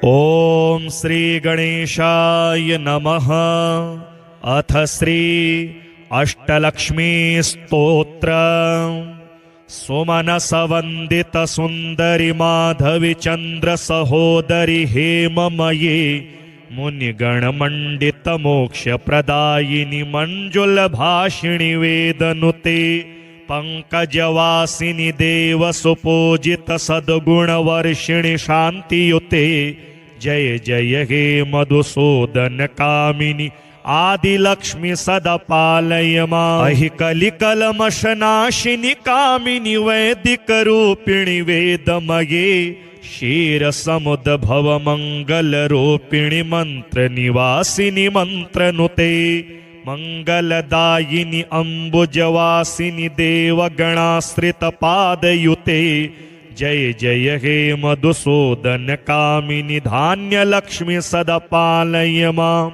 ओम श्री गणेशाय नमः। अथ श्री अष्टलक्ष्मी स्तोत्र। सुमनसवंदित सुंदरी माधवी चंद्र सहोदरी हेममयी मुनिगण मंडित मोक्ष प्रदायिनी मंजुल भाषिणी वेदनुते पंकजवासिनी देव सुपूजित सद्गुण वर्षिणी शांतियुते जय जय हे मधुसूदन कामिनी आदिलक्ष्मी सदा पालय मां। अहि कलिकलमशनाशिनी कामिनी वैदिक रूपिणी वेदमये क्षीर समुद्भव मंगल रूपिणी मंत्र निवासिनी मंत्रनुते मंगलदायिनी अंबुजवासिनी देवगणाश्रित पादयुते जय जय हे मधुसूदन कामिनी धान्य लक्ष्मी सदा पालय मां।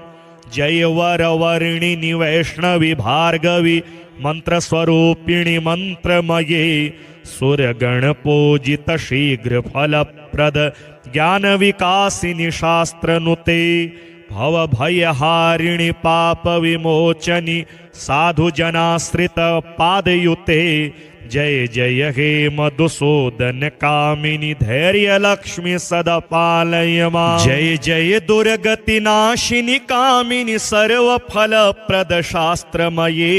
जय वरवर्णिनी वैष्णवी भार्गवी मंत्रस्वरूपिणी मंत्रमये सूर्यगण पूजित शीघ्र फलप्रद ज्ञान विकासिनी शास्त्रनुते भवभयहारिणि पाप विमोचनि साधुजनाश्रित पादयुते जय जय हे मधुसूदन कामिनी धैर्य लक्ष्मी सदा पालय मां। जय जय दुर्गति नाशिनी कामिनी सर्व फल प्रद शास्त्रमये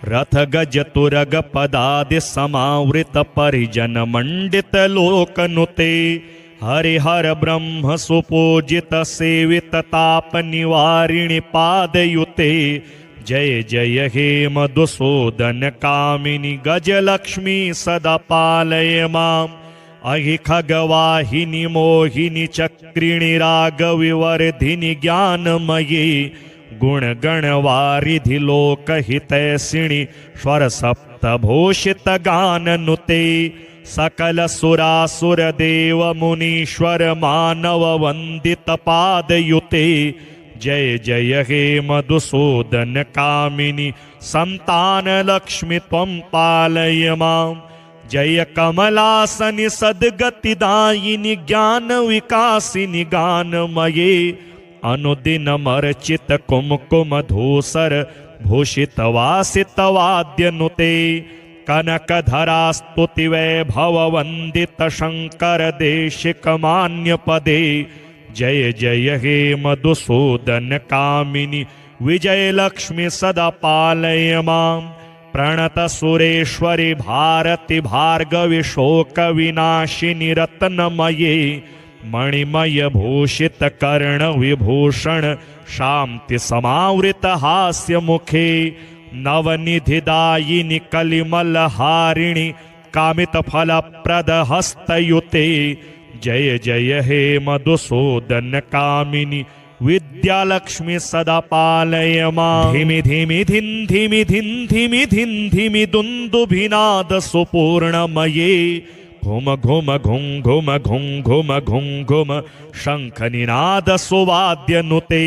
रथ गज तुरग पदादि समावृत परिजन मंडित लोकनुते हरिहर ब्रह्म सुपूजित सेवित ताप निवारिणि पादयुते जय जय हे मधुसूदन कामिनी गजलक्ष्मी सदा पालय मां। अहि खगवाहिनी मोहिनी चक्रिणी रागविवर्धिनी ज्ञानमयी गुणगणवारिधि लोकहितैषिणी स्वर सप्तभूषित गाननुते सकल सुरासुर देव मुनीश्वर मानव वंदित पादयुते जय जय हे मधुसूदन कामिनी संतान लक्ष्मी त्वं पालय मां। जय कमलासनि सद्गतिदायिनी ज्ञान विकासिनी गानमये अनुदिनमर्चित कुमकुम धूसर भूषित वासित वाद्यनुते कनकधरा स्तुति वैभव वंदित शंकर देशिक मान्य पदे जय जय हे मधुसूदन कामिनी विजय लक्ष्मी सदा पालय मां। प्रणत सुरेश्वरी भारती भार्गवी शोक विनाशिनी रत्नमये मणिमय भूषित कर्ण विभूषण शांति समावृत हास्य मुखे नवनिधिदायिनी कलिमल हारिणी कामित फल प्रद हस्तयुते जय जय हे मधुसूदन कामिनी विद्यालक्ष्मी सदा पालय मां। धिमि धिमि धिन धिमि धिन धिमि धिन धिमि दुन्दुभिनाद सुपूर्णमये घुम घुम घुं घुम घुं घुम घुं घुम शंख निनाद सुवाद्यनुते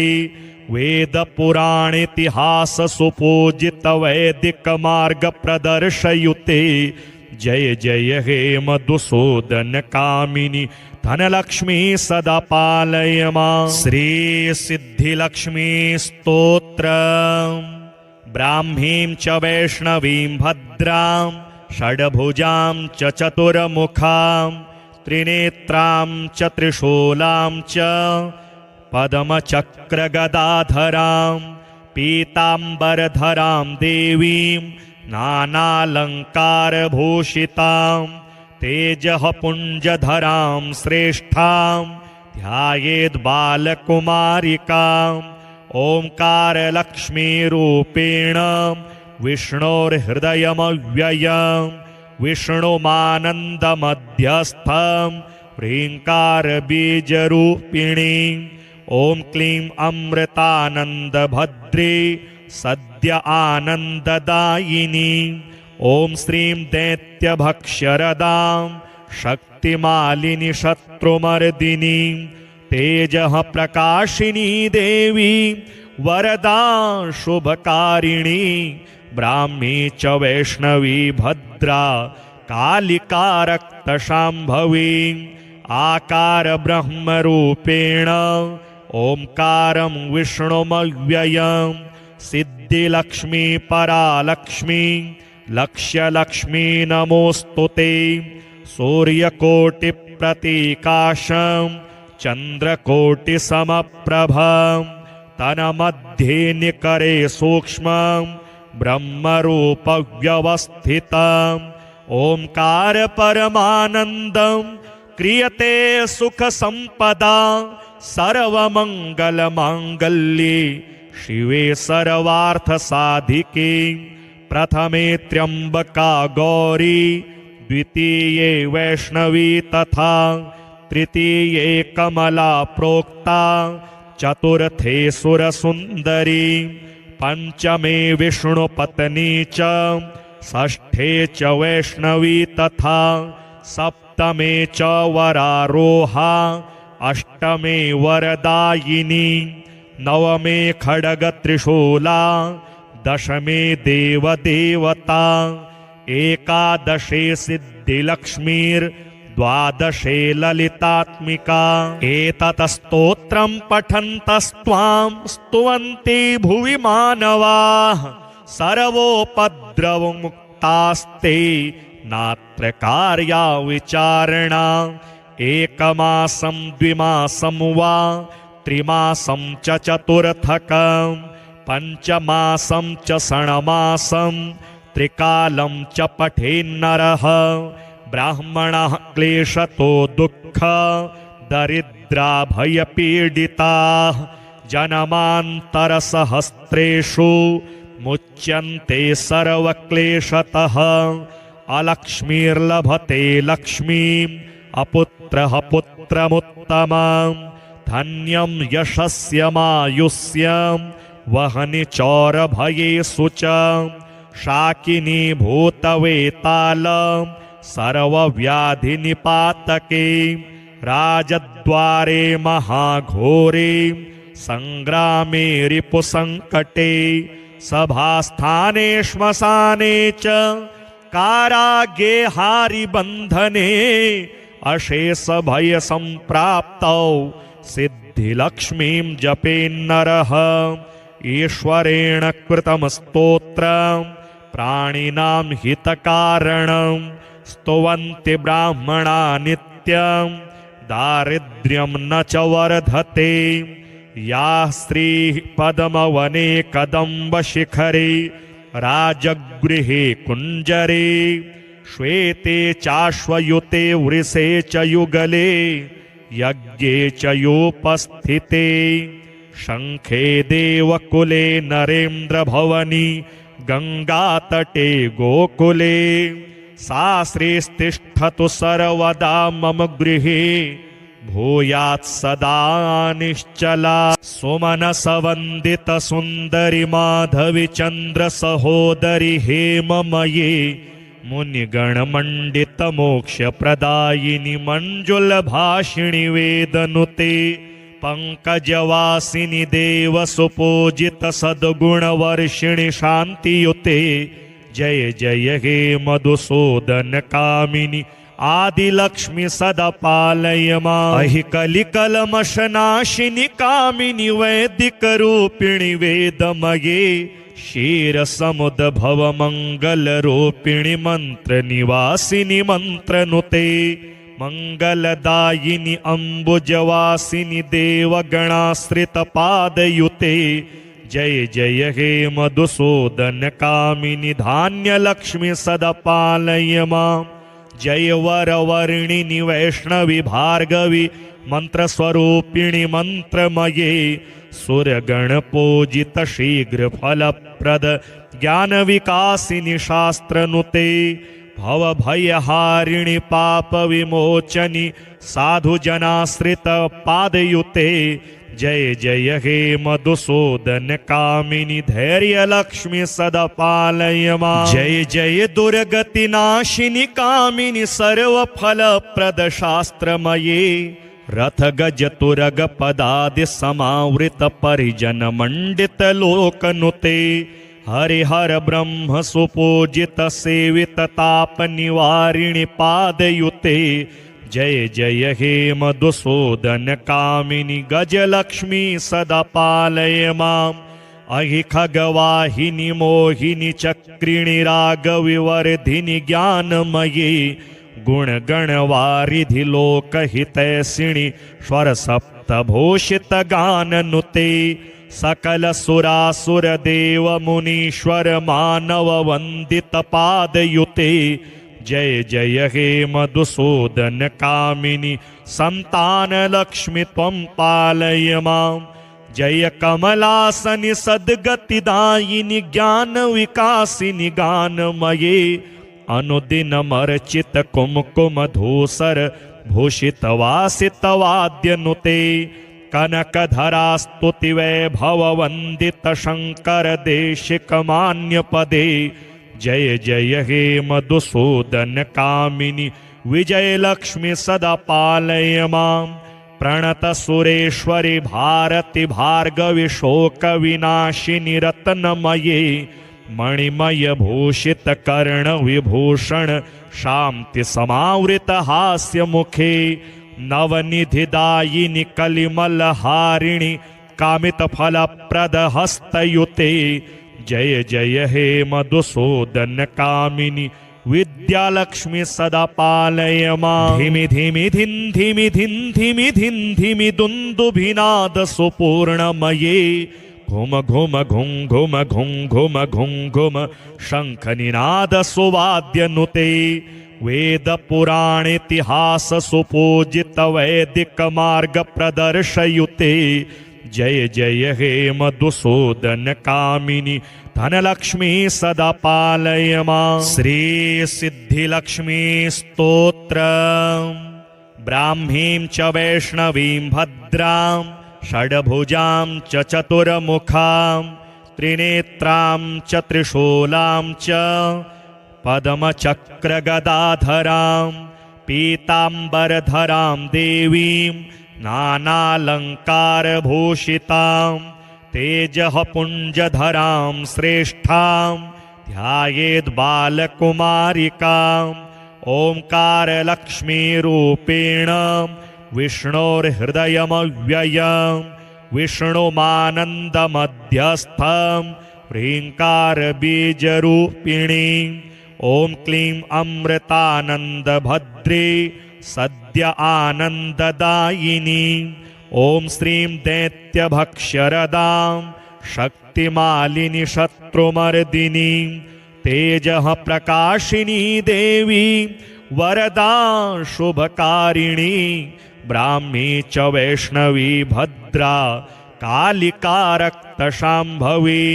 वेद पुराण इतिहास सुपूजित वैदिक मार्ग प्रदर्शयुते जय जय हे मधुसूदन कामिनी धनलक्ष्मी सदा पालय मां। श्री सिद्धिलक्ष्मी स्तोत्र। ब्राह्मीं च वैष्णवीं भद्रां षड्भुजां च चतुर्मुखां त्रिनेत्रां च त्रिशूलां च पद्मचक्र गदाधरां पीताम्बरधरां देवीं नानालंकार भूषितां तेजः पुंजधरां श्रेष्ठां ध्यायेद् बालकुमारिकां ओंकार लक्ष्मी रूपेण विष्णोर्हृदयमव्ययं विष्णुमानन्दमध्यस्थं ह्रींकार बीजरूपिणी ओं क्लीं अमृतानन्दभद्रे सद्य आनन्ददायिनी ओं श्रीं दैत्यभक्ष्यरदां शक्तिमालिनी शत्रुमर्दिनी तेजः प्रकाशिनी देवी वरदा शुभकारिणी ब्राह्मी च वैष्णवी भद्रा कालिका रक्तशाम्भवी आकार ब्रह्मरूपेण ओंकारं विष्णुमव्ययं सिद्धिलक्ष्मी परालक्ष्मी लक्ष्यलक्ष्मी नमोस्तुते सूर्यकोटिप्रतीकाशं चन्द्रकोटिसमप्रभं तन्मध्ये निकरे सूक्ष्मं ब्रह्मरूपव्यवस्थितम् ओंकार परमानन्दं क्रियते सुखसम्पदा सर्वमङ्गलमाङ्गल्ये शिवे सर्वार्थसाधिके प्रथमे त्र्यम्बका गौरी द्वितीये वैष्णवी तथा तृतीये कमला प्रोक्ता चतुर्थे सुरसुन्दरी पंचमे विष्णुपत्नी च षष्ठे च वैष्णवी तथा सप्तमे च वरारोहा अष्टमे वरदायिनी नवमे खड्गत्रिशूला दशमे देवदेवता एकादशे सिद्धिलक्ष्मीर्द्वादशे ललितात्मिका एतत्स्तोत्रं पठन्तस्त्वां स्तुवन्ति भुवि मानवाः सर्वोपद्रवमुक्तास्ते नात्र कार्या विचारणा एकमासं द्विमासं वा त्रिमासं च चतुर्थकं पञ्चमासं च षण्मासं त्रिकालं च पठेन्नरः ब्राह्मणः क्लेशतो दुःख दरिद्रा भयपीडिताः जन्मान्तरसहस्रेषु मुच्यन्ते सर्वक्लेशतः अलक्ष्मीर्लभते लक्ष्मीम् अपुत्रः पुत्रमुत्तमं धन्यं यशस्यमायुष्यं वहनि चौरभयेषु च शाकिनी भूतवेतालं सर्वव्याधिनिपातके राजद्वारे महाघोरे संग्रामे रिपुसङ्कटे सभास्थाने श्मशाने च कारागे हारिबन्धने अशेषभयसम्प्राप्तौ सिद्धिलक्ष्मीं जपेन्नरः ईश्वरेण कृतं स्तोत्रं प्राणिनां हितकारणं स्तुवन्ति ब्राह्मणा नित्यं दारिद्र्यं न च वर्धते या स्त्रीः पद्मवने कदम्बशिखरे राजगृहे कुञ्जरे श्वेते चाश्वयुते वृषे च युगले यज्ञे च योपस्थिते शङ्खे देवकुले नरेन्द्रभवनि गङ्गातटे गोकुले सा श्रीस्तिष्ठतु सर्वदा मम गृहे भूयात् सदा निश्चला सुमनसवन्दित सुन्दरि माधवि चन्द्र सहोदरि हेममये मुनिगणमण्डित मोक्षप्रदायिनि मञ्जुलभाषिणि वेदनुते पंकजवासिनि देवसुपूजित सद्गुणवर्षिणि शान्तियुते जय जय हे मधुसूदन कामिनि आदिलक्ष्मी सदा पालय माम् अहि कलिकलमशनाशिनि कामिनि वैदिकरूपिणि वेदमये क्षीरसमुद्भव मङ्गलरूपिणि मन्त्रनिवासिनि मन्त्रनुते मङ्गलदायिनि अम्बुजवासिनि देवगणाश्रितपादयुते जय जय हे मधुसूदन कामिनि धान्यलक्ष्मी सदा पालय माम् जय वरवर्णिनि वैष्णवी भार्गवी मन्त्रस्वरूपिणि मन्त्रमये सूर्यगणपूजित शीघ्रफलप्रद ज्ञानविकासिनि शास्त्रनुते भवभयहारिणि पापविमोचनि साधुजनाश्रितपादयुते जय जय हे मधुसूदन कामिनि धैर्यलक्ष्मी सदा पालय माम् जय जय दुर्गतिनाशिनि कामिनि सर्वफलप्रद शास्त्रमये रथ गज तुरग पदादि समावृत परिजन मंडित लोकनुते हरिहर ब्रह्म सुपूजित सेवित ताप निवारिणि पादयुते जय जय हे मधुसूदन कामिनी गजलक्ष्मी सदा पालय माम अहि खगवाहिनी मोहिनी चक्रिणी रागविवर्धिनी ज्ञानमयी गुणगणवारिधि लोकहितैषिणि स्वर सप्तभूषित गाननुते सकल सुरासुर देव मुनीश्वर मानव वंदित पादयुते जय जय हे मधुसूदन कामिनी संतान लक्ष्मी त्वं पालय मां जय कमलासनि सद्गतिदायिनि ज्ञान विकासिनि गानमये अनुदिनमर्चित कुमकुम धूसर भूषित वासित वाद्यनुते कनकधरा स्तुति वैभव वंदित शंकर देशिक मान्य पदे जय जय हे मधुसूदन कामिनी विजय लक्ष्मी सदा पालय मां प्रणत सुरेश्वरी भारती भार्गवी शोक विनाशिनी रत्नमये मणिमय भूषित कर्ण विभूषण शांति समावृत हास्य मुखे नवनिधिदायिनी कलिमल हारिणी कामित फल प्रद हस्तयुते जय जय हे मधुसूदन कामिनी विद्यालक्ष्मी सदा पालय मां धिमि धिमि धिन धिमि धिन धिमि धिन धिमि दुन्दुभिनाद सुपूर्णमये घुम घुम घुं घुम घुं घुम घुं घुम शंख निनाद सुवाद्यनुते वेद पुराण इतिहास सुपूजित वैदिक मार्ग प्रदर्शयुते जय जय हे मधुसूदन कामिनी धनलक्ष्मी सदा पालय मां श्री सिद्धिलक्ष्मी स्तोत्र ब्राह्मीं च वैष्णवीं भद्रां षड्भुजां च चतुर्मुखां त्रिनेत्रां च त्रिशूलां च पद्मचक्रगदाधरां पीताम्बरधरां देवीं नानालङ्कारभूषितां तेजः पुञ्जधरां श्रेष्ठां ध्यायेद्बालकुमारिकाम् ओंकारलक्ष्मीरूपेण विष्णोर्हृदयमव्ययं विष्णुमानन्दमध्यस्थं ह्रीङ्कारबीजरूपिणी ॐ क्लीं अमृतानन्दभद्रे सद्य आनन्ददायिनी ॐ श्रीं दैत्यभक्ष्यरदां शक्तिमालिनी शत्रुमर्दिनी तेजः प्रकाशिनी देवी वरदा शुभकारिणी ब्राह्मी च वैष्णवी भद्रा कालिका रक्तशाम्भवी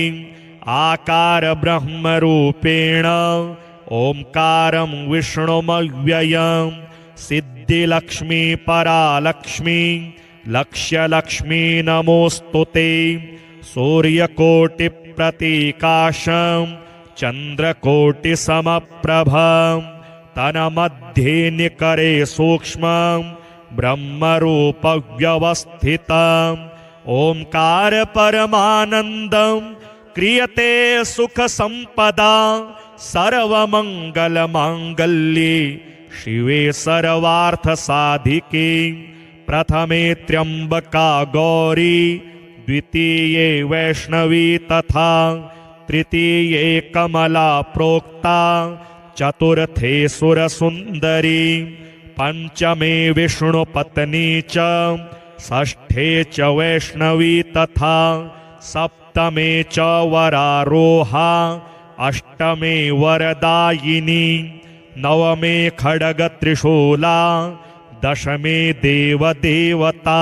आकार ब्रह्मरूपेण ओंकारं विष्णुमव्ययं सिद्धिलक्ष्मी परालक्ष्मी लक्ष्यलक्ष्मी नमोस्तुते सूर्यकोटिप्रतीकाशं चन्द्रकोटिसमप्रभं तन्मध्ये निकरे सूक्ष्मं ब्रह्मरूपव्यवस्थितं ओंकार परमानन्दं क्रियते सुखसम्पदा सर्वमङ्गलमाङ्गल्ये शिवे सर्वार्थसाधिके प्रथमे त्र्यम्बका गौरी द्वितीये वैष्णवी तथा तृतीये कमला प्रोक्ता चतुर्थे सुरसुन्दरी पंचमे विष्णुपत्नी च षष्ठे च वैष्णवी तथा सप्तमे च वरारोहा अष्टमे वरदायिनी नवमे खड्गत्रिशूला दशमे देवदेवता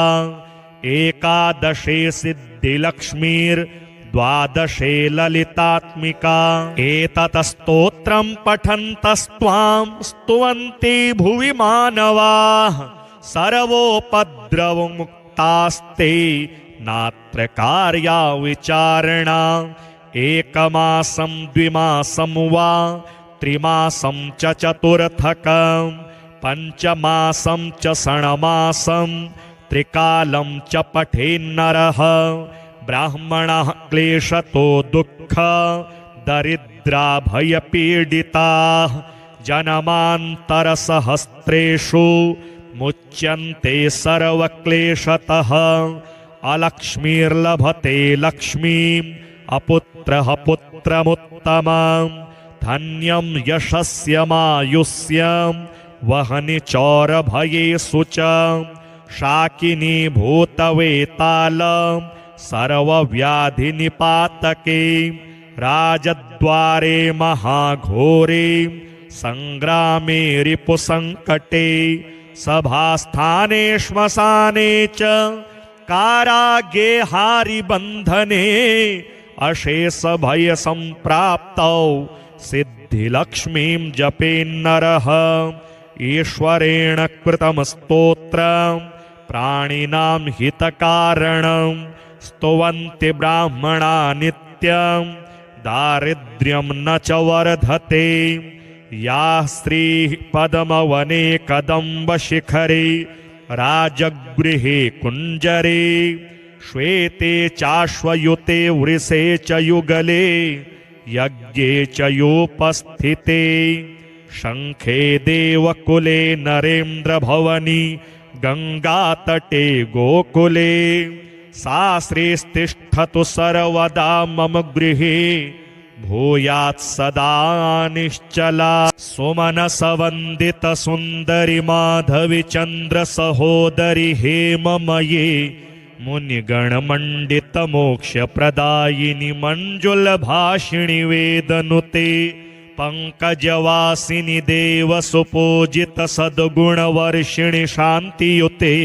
एकादशे सिद्धिलक्ष्मीर्द्वादशे ललितात्मिका एतत् स्तोत्रं पठन्तस्त्वां स्तुवन्ति भुवि मानवाः सर्वोपद्रवमुक्तास्ते नात्र कार्या विचारणा एकमासं द्विमासं वा त्रिमासं च चतुर्थकं पंचमासं च षण्मासं त्रिकालं च पठेन्नरः ब्राह्मणः क्लेशतो दुःख दरिद्रा भयपीडिताः जन्मान्तरसहस्रेषु मुच्यन्ते सर्वक्लेशतः अलक्ष्मीर्लभते लक्ष्मीम् अपुत्रः पुत्रमुत्तमम् धन्यं यशस्यमायुष्यं वहनि चौरभयेषु च शाकिनी भूतवेतालं सर्वव्याधिनिपातके राजद्वारे महाघोरे संग्रामे रिपुसंकटे सभास्थाने श्मशाने च कारागे हारिबन्धने अशेष भय संप्राप्तौ सिद्धिलक्ष्मीं जपेन्नरः ईश्वरेण कृतं स्तोत्रं प्राणिनां हितकारणं स्तुवन्ति ब्राह्मणा नित्यं दारिद्र्यं न च वर्धते या स्त्रीः पद्मवने कदम्बशिखरे राजगृहे कुञ्जरे श्वेते चाश्वयुते वृषे च युगले यज्ञे च योपस्थिते शङ्खे देवकुले नरेन्द्रभवनि गङ्गातटे गोकुले सा श्रीस्तिष्ठतु सर्वदा मम गृहे भूयात् सदा निश्चला सुमनसवन्दित सुन्दरि माधवि चन्द्र सहोदरि हेममये मुनिगणमण्डित मोक्षप्रदायिनि मञ्जुलभाषिणि वेदनुते पंकजवासिनि देव सुपूजित सद्गुणवर्षिणि शान्तियुते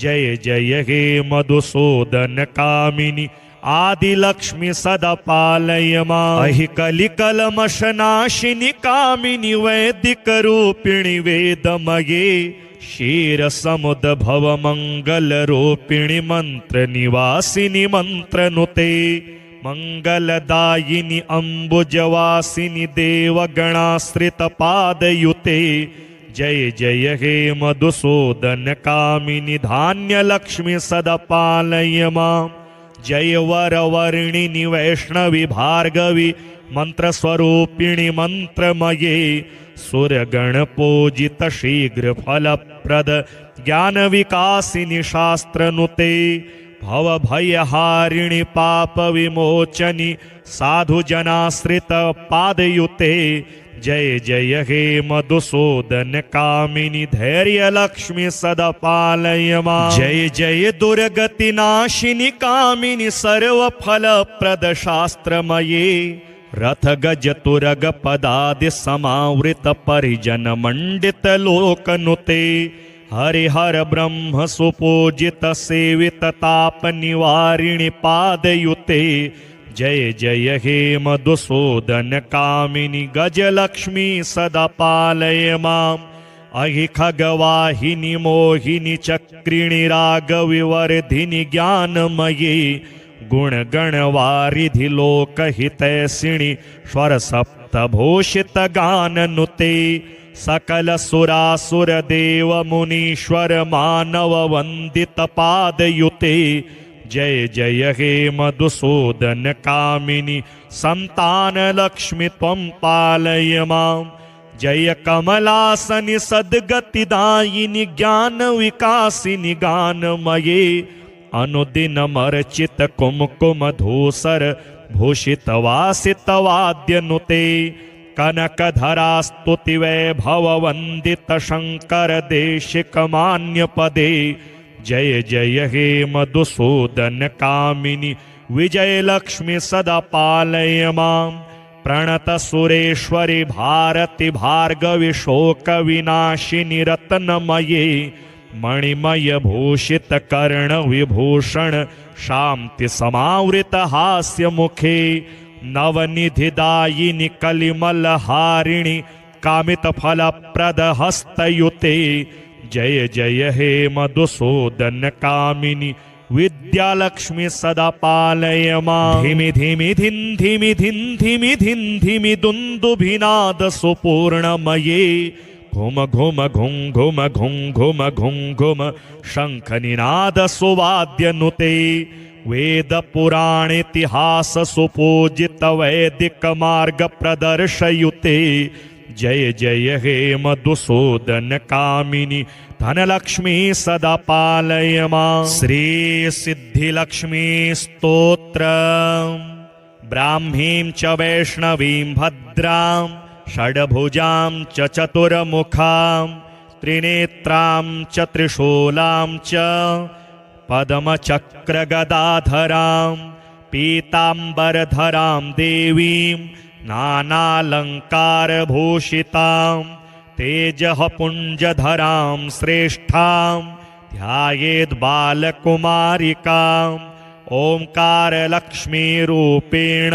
जय जय हे मधुसूदन कामिनि आदिलक्ष्मी सदा पालय माम् अहि कलिकलमशनाशिनि कामिनि वैदिकरूपिणि वेदमये क्षीरसमुद्भव मङ्गलरूपिणि मन्त्रनिवासिनि मन्त्रनुते मंगलदायिनि अम्बुजवासिनि देवगणाश्रितपादयुते जय जय हे मधुसूदन कामिनि धान्यलक्ष्मी सदा पालय माम् जय वरवर्णिनि वैष्णवि भार्गवि मन्त्रस्वरूपिणि मन्त्रमये सुरगणपूजित शीघ्रफलप्रद ज्ञानविकासिनि शास्त्रनुते भवभयहारिणि पापविमोचनि साधुजनाश्रितपादयुते जय जय हे मधुसूदन कामिनि धैर्यलक्ष्मी सदा पालय माम् जय जय दुर्गतिनाशिनि कामिनि सर्वफलप्रद शास्त्रमये रथगजतुरगपदादि समावृत परिजनमण्डित लोकनुते हरिहर ब्रह्म सुपूजित सेवित ताप निवारिणि पादयुते जय जय हे मधुसूदन कामिनि गजलक्ष्मी सदा पालय माम् अहि खगवाहिनि मोहिनि चक्रिणि रागविवर्धिनि ज्ञानमयी गुणगणवारिधि लोकहितैषिणि स्वरसप्तभूषित गाननुते सकल सुरासुर देव मुनीश्वर मानव वंदित पादयुते जय जय हे मधुसूदन कामिनि संतान लक्ष्मी त्वं पालय माम् जय कमलासनि सद्गतिदायिनि ज्ञान विकासिनि गानमये अनुदिनमर्चित कुमकुम धूसर भूषित वासित वाद्यनुते कनकधरा स्तुति वैभव वंदित शंकर देशिक मान्य पदे जय जय हे मधुसूदन कामिनि विजय लक्ष्मी सदा पालय माम् प्रणत सुरेश्वरि भारति भार्गवि शोक विनाशिनि रत्नमये मणिमय भूषित कर्ण विभूषण शांति समावृत हास्य मुखे नवनिधिदायिनि कलिमलहारिणि कामित फलप्रद हस्तयुते जय जय हे मधुसूदन कामिनि विद्यालक्ष्मी सदा पालय माम् धिमि धिमि धिन् धिमि धिन् धिमि धिन् धिमि दुन्दुभिनाद सुपूर्णमये घुम घुम घुं घुम घुं घुम घुं घुम शंखनिनाद सुवाद्यनुते वेद पुराण इतिहास सुपूजित वैदिक मार्ग प्रदर्शयुते जय जय हे मधुसूदन कामिनि धनलक्ष्मी सदा पालय मां। श्री सिद्धिलक्ष्मी स्तोत्र। ब्राह्मीं च वैष्णवीं भद्रां षड्भुजां च चतुर्मुखां त्रिनेत्रां च त्रिशूलां च पद्मचक्रगदाधरां पीताम्बरधरां देवीं नानालङ्कारभूषितां तेजः पुञ्जधरां श्रेष्ठां ध्यायेद्बालकुमारिकाम्। ओंकारलक्ष्मीरूपेण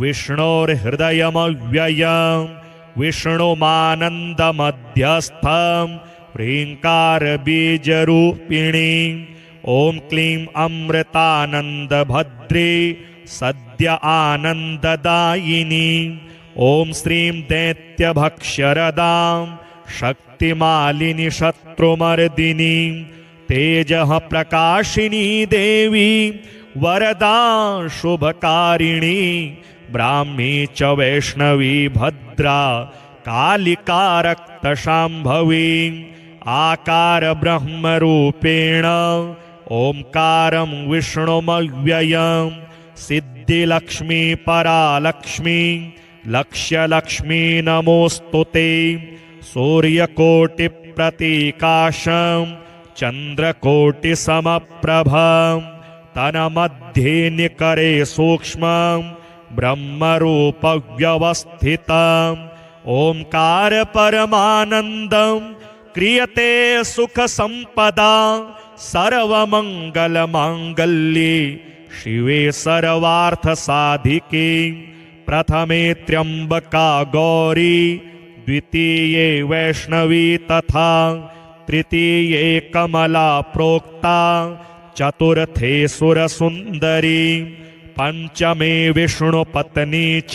विष्णोर्हृदयमव्ययं विष्णुमानन्दमध्यस्थं ह्रीङ्कारबीजरूपिणीं। ॐ क्लीं अमृतानन्दभद्रे सद्य आनन्ददायिनी। ॐ श्रीं दैत्यभक्ष्यरदां शक्तिमालिनी शत्रुमर्दिनी तेजः प्रकाशिनी देवी वरदा शुभकारिणी। ब्राह्मी च वैष्णवी भद्रा कालिका रक्तशाम्भवी। आकार ब्रह्मरूपेण ओंकारं विष्णुमव्ययं सिद्धिलक्ष्मी परालक्ष्मी लक्ष्यलक्ष्मी नमोस्तुते। सूर्यकोटिप्रतीकाशं चन्द्रकोटिसमप्रभं तन्मध्ये निकरे सूक्ष्मं ब्रह्मरूपव्यवस्थितम्। ओंकार परमानन्दं क्रियते सुखसम्पदा सर्वमङ्गलमाङ्गल्ये शिवे सर्वार्थसाधिके। प्रथमे त्र्यम्बका गौरी द्वितीये वैष्णवी तथा तृतीये कमला प्रोक्ता चतुर्थे सुरसुन्दरी पंचमे विष्णुपत्नी च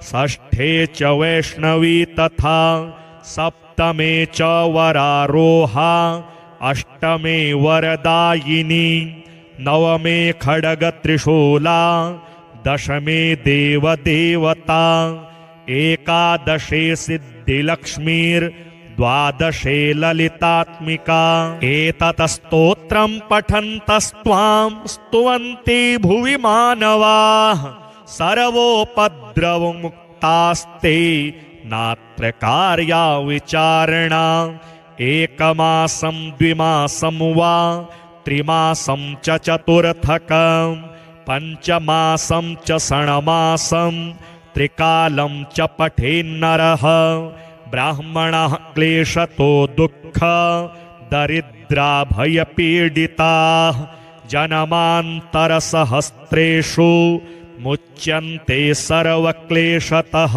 षष्ठे च वैष्णवी तथा सप्तमे च वरारोहा अष्टमे वरदायिनी नवमे खड्गत्रिशूला दशमे देवदेवता एकादशे सिद्धिलक्ष्मीर्द्वादशे ललितात्मिका। एतत् स्तोत्रं पठन्तस्त्वां स्तुवन्ति भुवि मानवाः सर्वोपद्रवमुक्तास्ते नात्र कार्या विचारणा। एकमासं द्विमासं वा त्रिमासं च चतुर्थकं पञ्चमासं च षण्मासं त्रिकालं च पठेन्नरः। ब्राह्मणः क्लेशतो दुःख दरिद्रा भयपीडिताः जन्मान्तरसहस्रेषु मुच्यन्ते सर्वक्लेशतः।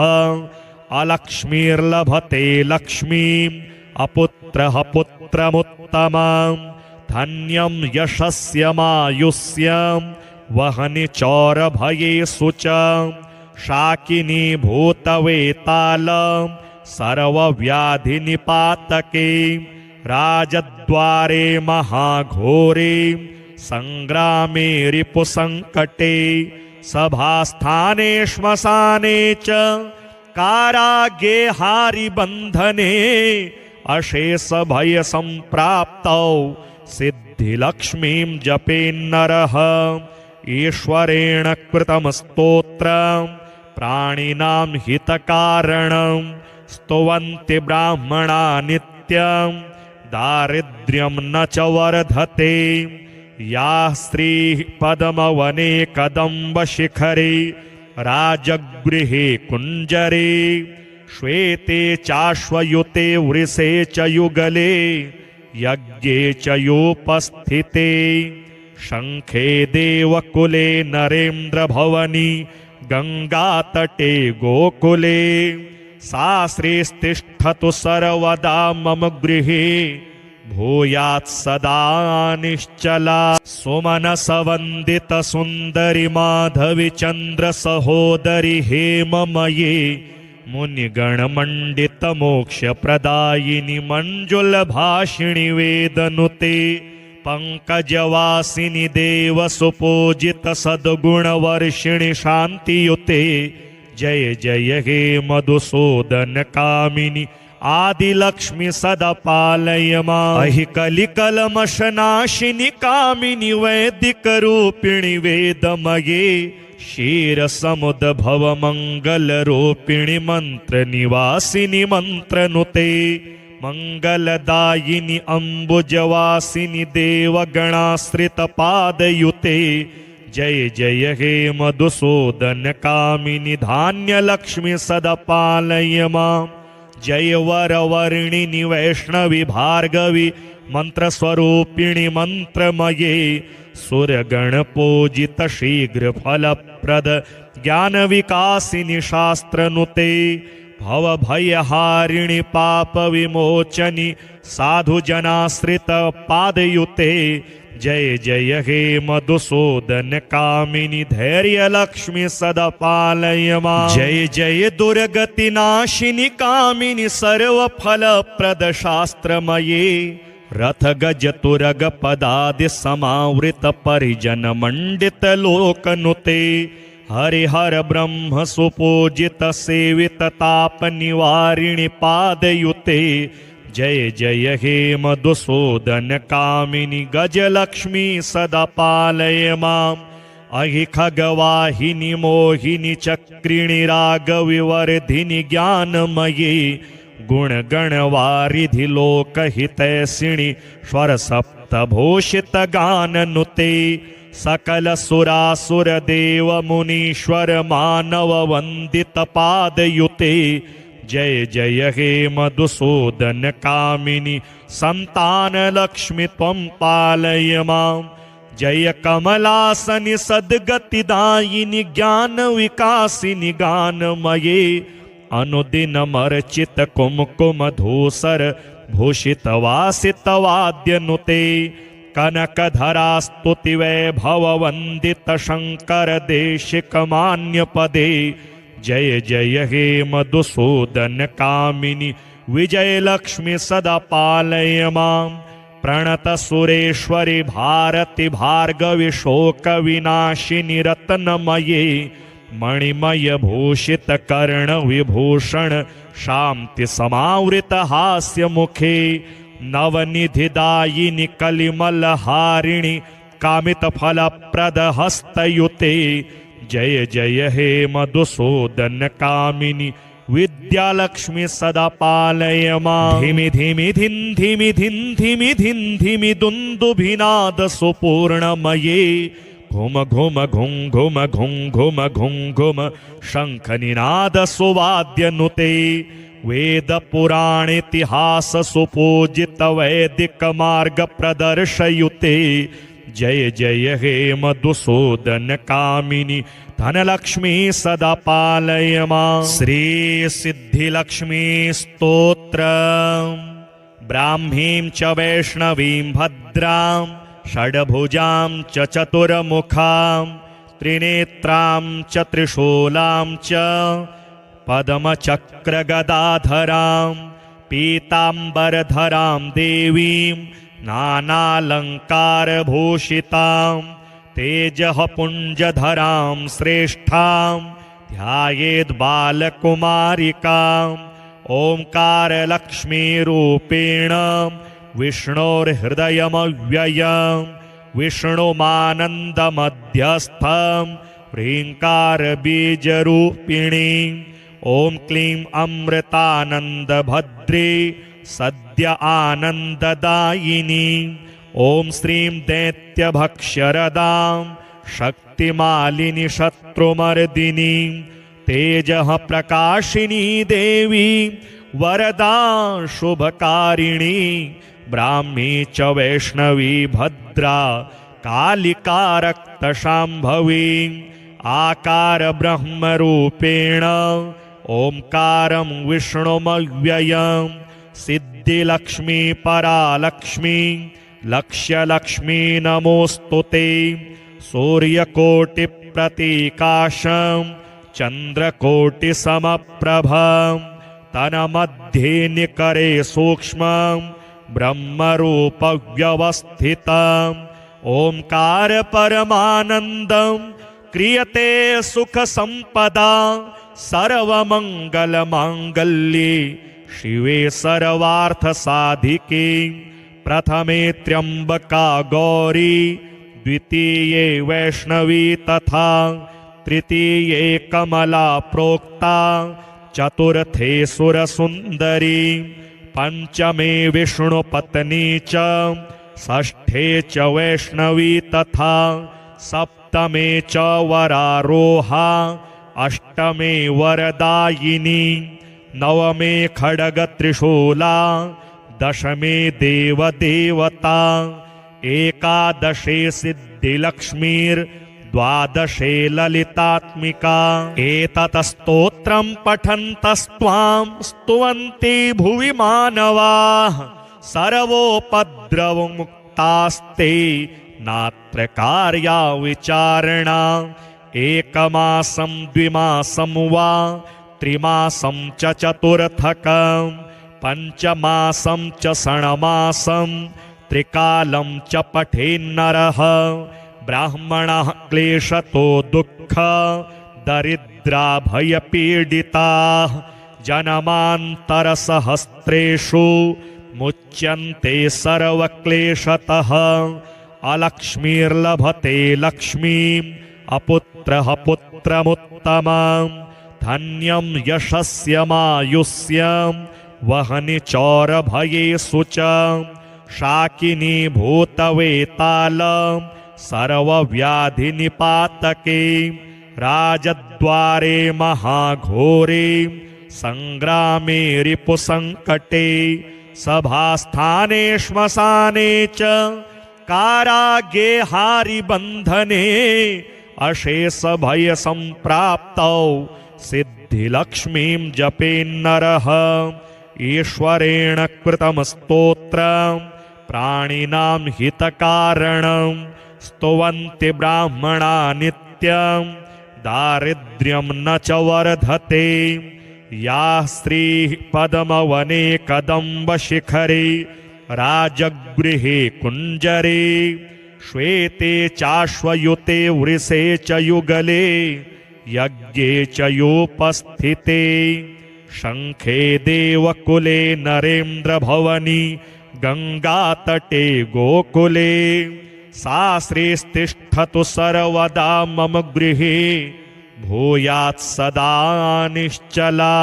अलक्ष्मीर्लभते लक्ष्मीम् अपुत्रः पुत्रमुत्तमम् धन्यं यशस्यमायुष्यं वहनि चौरभयेषु च। शाकिनी भूतवेतालं सर्वव्याधिनिपातके राजद्वारे महाघोरे संग्रामे रिपुसंकटे सभास्थाने श्मशाने च कारागे हारिबन्धने अशेष भय संप्राप्तौ सिद्धिलक्ष्मीं जपेन्नरः। ईश्वरेण कृतं स्तोत्रं प्राणिनां हितकारणं स्तुवन्ति ब्राह्मणा नित्यं दारिद्र्यं न च वर्धते। या स्त्रीः पद्मवने कदम्बशिखरे राजगृहे कुञ्जरे श्वेते चाश्वयुते वृषे च युगले यज्ञे च योपस्थिते शङ्खे देवकुले नरेन्द्रभवनि गङ्गातटे गोकुले सा श्रीस्तिष्ठतु सर्वदा मम गृहे भूयात् सदा निश्चला। सुमनसवन्दितसुन्दरि माधवि चन्द्रसहोदरि हेममये मुनिगणमण्डितमोक्षप्रदायिनि मञ्जुलभाषिणि वेदनुते पंकजवासिनि देवसुपूजित सद्गुणवर्षिणि शान्तियुते। जय जय हे मधुसूदन कामिनि आदिलक्ष्मी सदा पालय मां अहि कलिकलमशनाशिनि कामिनि वैदिक रूपिणि वेदमये क्षीर समुद्भव मंगल रूपिणि मंत्र निवासिनि मंत्रनुते मंगलदायिनि अम्बुजवासिनि देवगणाश्रित पादयुते जय जय हे मधुसूदन कामिनि धान्य लक्ष्मी सदा पालय मां जय वरवर्णिनि वैष्णवी भार्गवी मंत्रस्वरूपिणि मंत्रमये सुरगण पूजित शीघ्र फलप्रद ज्ञान विकासिनि शास्त्रनुते भवभयहारिणि पाप विमोचनि साधुजनाश्रित पादयुते जय जय हे मधुसूदन कामिनि धैर्य लक्ष्मी सदा पालय मां जय जय दुर्गति नाशिनि कामिनि सर्व फलप्रद शास्त्रमये रथ गज तुरग पदादि समावृत परिजन मंडित लोकनुते हरिहर ब्रह्म सुपूजित सेवित ताप निवारिणि पादयुते जय जय हे मधुसूदन कामिनि गजलक्ष्मी सदा पालय मां अहि खगवाहिनि मोहिनि चक्रिणि रागविवर्धिनि ज्ञानमयी गुणगणवारिधि लोकहितैषिणि स्वर सप्तभूषित गाननुते सकल सुरासुर देव मुनीश्वर मानव वंदित पादयुते जय जय हे मधुसूदन कामिनि संतान लक्ष्मी त्वं पालय मां जय कमलासनि सद्गतिदायिनि ज्ञान विकासिनि गानमये अनुदिनमर्चित कुमकुम धूसर भूषित वासित वाद्यनुते कनकधरा स्तुति वैभव वंदित शंकर देशिक मान्य पदे जय जय हे मधुसूदन कामिनि विजय लक्ष्मी सदा पालय मां प्रणत सुरेश्वरी भारती भार्गवी शोक विनाशिनि रत्नमये मणिमय भूषित कर्ण विभूषण शांति समावृत हास्य मुखे नवनिधिदायिनि कलिमल हारिणि कामित फलप्रद हस्तयुते जय जय हे मधुसूदन कामिनि विद्यालक्ष्मी सदा पालय मां धिमि धिमि धिन धिमि धिन धिमि धिन धिमि दुन्दुभिनाद सुपूर्णमये घुम घुम घुं घुम घुं घुम घुं घुम शंख निनाद सुवाद्यनुते वेद पुराण इतिहास सुपूजित वैदिक मार्ग प्रदर्शयुते जय जय हे मधुसूदन कामिनि धनलक्ष्मी सदा पालय मां श्री सिद्धिलक्ष्मी स्तोत्र ब्राह्मीं च वैष्णवीं भद्रां षड्भुजां च चतुर्मुखां त्रिनेत्रां च त्रिशूलां च पद्मचक्र गदाधरां पीताम्बरधरां देवीं नानालंकार भूषितां तेजः पुंजधरां श्रेष्ठां ध्यायेद् बालकुमारिकां ओंकार लक्ष्मी रूपेण विष्णोर्हृदयमव्ययं विष्णुमानन्दमध्यस्थं ह्रीङ्कार बीजरूपिणी ओं क्लीं अमृतानन्दभद्रे सद्य आनन्ददायिनी ओं श्रीं दैत्यभक्ष्यरदां शक्तिमालिनी शत्रुमर्दिनी तेजः प्रकाशिनी देवी वरदा शुभकारिणी ब्राह्मी च वैष्णवी भद्रा कालिका रक्तशाम्भवी आकार ब्रह्मरूपेण ओंकारं विष्णुमव्ययं सिद्धिलक्ष्मी परालक्ष्मी लक्ष्यलक्ष्मी नमोस्तुते सूर्यकोटिप्रतीकाशं चन्द्रकोटिसमप्रभं तन्मध्ये निकरे सूक्ष्मं ब्रह्मरूपव्यवस्थितम् ओंकार परमानन्दं क्रियते सुख संपदा सर्वमंगल मांगल्ये शिवे सर्वार्थसाधिके प्रथमे त्र्यम्बका गौरी द्वितीये वैष्णवी तथा तृतीये कमला प्रोक्ता चतुर्थे सुरसुन्दरी पंचमे विष्णुपत्नी च षष्ठे च वैष्णवी तथा सप्तमे च वरारोहा अष्टमे वरदायिनी नवमे खड्गत्रिशूला दशमे देवदेवता एकादशे सिद्धिलक्ष्मीर्द्वादशे ललितात्मिका एतत् स्तोत्रं पठन्तस्त्वां स्तुवन्ति भुवि मानवाः सर्वोपद्रवमुक्तास्ते नात्र कार्या विचारणा एकमासं द्विमासं वा त्रिमासं च चतुर्थकं पंचमासं च षण्मासं त्रिकालं च पठेन्नरः ब्राह्मणः क्लेशतो दुःख दरिद्रा भयपीडिताः जन्मान्तरसहस्रेषु मुच्यन्ते सर्वक्लेशतः अलक्ष्मीर्लभते लक्ष्मीम् अपुत्रः पुत्रमुत्तमं धन्यं यशस्यमायुष्यं वहनि चौरभयेषु च शाकिनी भूतवेतालं सर्वव्याधिनिपातके राजद्वारे महाघोरे संग्रामे रिपुसंकटे सभास्थाने श्मशाने च कारागे हारिबन्धने अशेषभयसम्प्राप्तौ सिद्धिलक्ष्मीं जपेन्नरः ईश्वरेण कृतं स्तोत्रं प्राणिनां हितकारणं स्तुवन्ति ब्राह्मणा नित्यं दारिद्र्यं न च वर्धते या स्त्रीः पद्मवने कदम्बशिखरे राजगृहे कुञ्जरे श्वेते चाश्वयुते वृषे च युगले यज्ञे च योपस्थिते शङ्खे देवकुले नरेन्द्रभवनि गङ्गातटे गोकुले सा श्रीस्तिष्ठतु सर्वदा मम गृहे भूयात् सदा निश्चला।